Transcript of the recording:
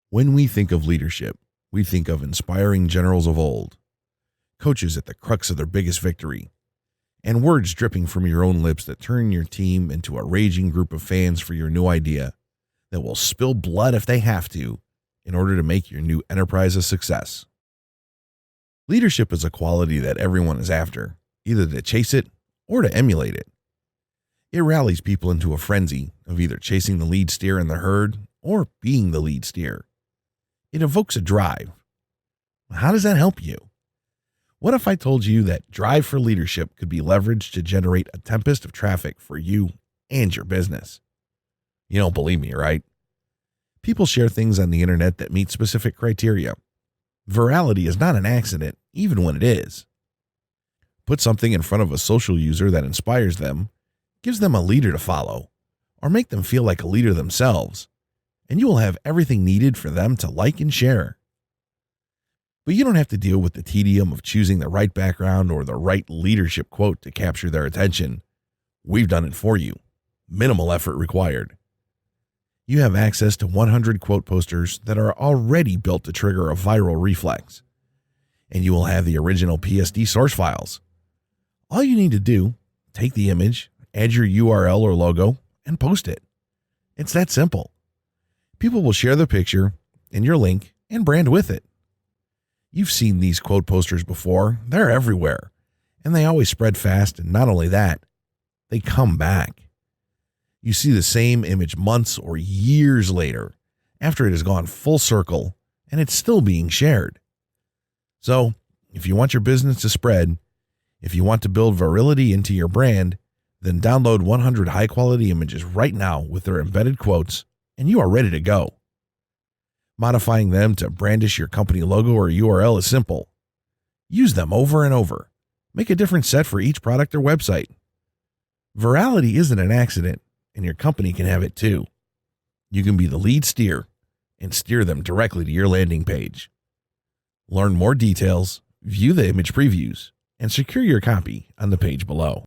When we think of leadership, we think of inspiring generals of old, coaches at the crux of their biggest victory, and words dripping from your own lips that turn your team into a raging group of fans for your new idea that will spill blood if they have to in order to make your new enterprise a success. Leadership is a quality that everyone is after, either to chase it or to emulate it. It rallies people into a frenzy of either chasing the lead steer in the herd or being the lead steer. It evokes a drive. How does that help you? What if I told you that drive for leadership could be leveraged to generate a tempest of traffic for you and your business? You don't believe me, right? People share things on the internet that meet specific criteria. Virality is not an accident, even when it is. Put something in front of a social user that inspires them, gives them a leader to follow, or make them feel like a leader themselves, and you will have everything needed for them to like and share. But you don't have to deal with the tedium of choosing the right background or the right leadership quote to capture their attention. We've done it for you. Minimal effort required. You have access to 100 quote posters that are already built to trigger a viral reflex. And you will have the original PSD source files. All you need to do, take the image, add your URL or logo, and post it. It's that simple. People will share the picture and your link and brand with it. You've seen these quote posters before. They're everywhere. And they always spread fast, and not only that, they come back. You see the same image months or years later, after it has gone full circle, and it's still being shared. So, if you want your business to spread, if you want to build virility into your brand, then download 100 high-quality images right now with their embedded quotes, and you are ready to go. Modifying them to brandish your company logo or URL is simple. Use them over and over. Make a different set for each product or website. Virality isn't an accident, and your company can have it too. You can be the lead steer and steer them directly to your landing page. Learn more details, view the image previews, and secure your copy on the page below.